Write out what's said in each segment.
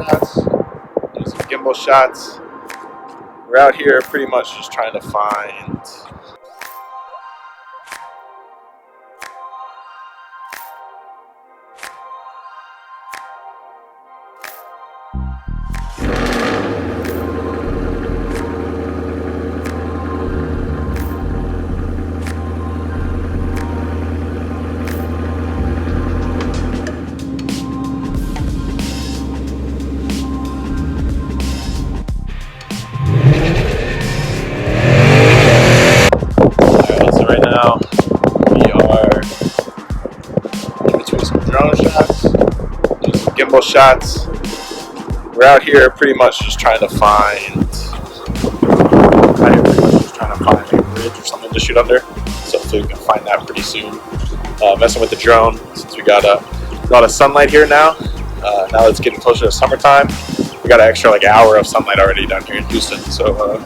shots, do some gimbal shots. We're out here pretty much just trying to find drone shots, do some gimbal shots. We're out here pretty much just trying to find a bridge or something to shoot under. So hopefully we can find that pretty soon. Messing with the drone since we got a lot of sunlight here now. Now it's getting closer to summertime. We got an extra like hour of sunlight already down here in Houston. So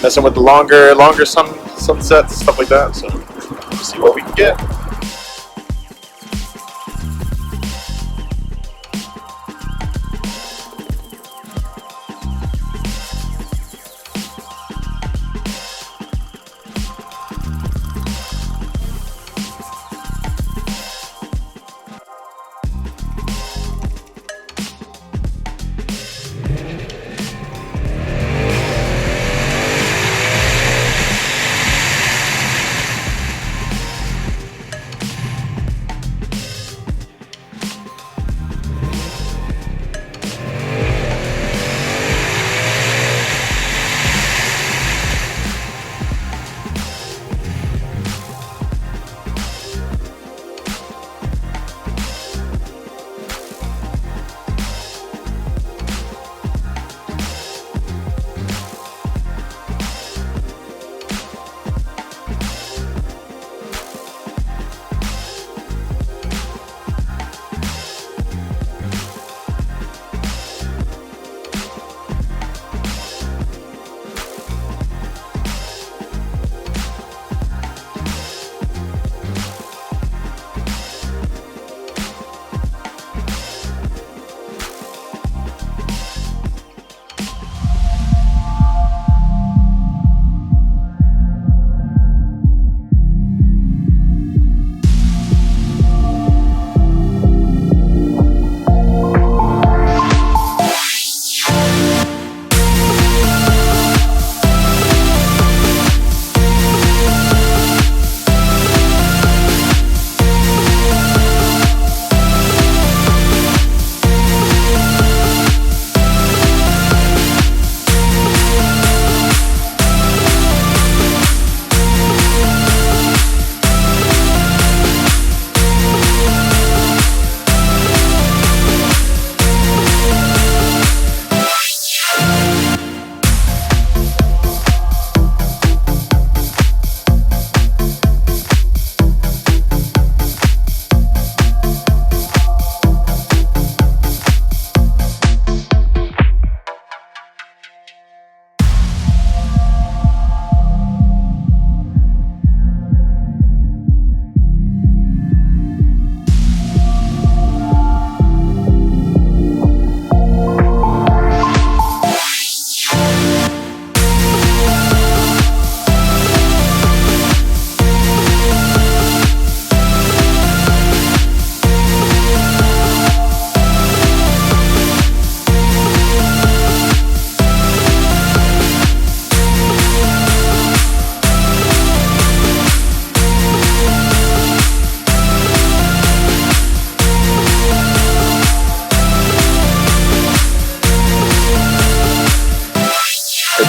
messing with the longer sunsets, stuff like that. So let's see what we can get.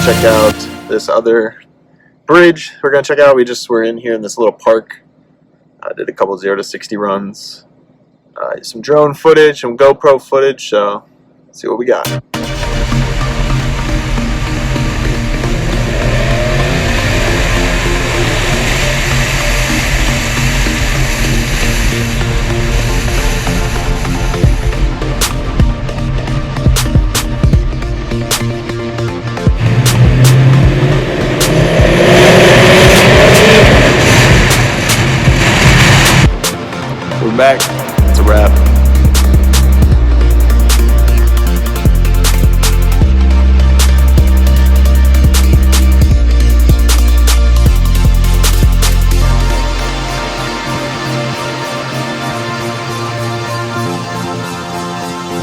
Check out this other bridge we're gonna check out. We're in here in this little park. Did a couple 0 to 60 runs, some drone footage, some GoPro footage. So let's see what we got. Back. It's a wrap.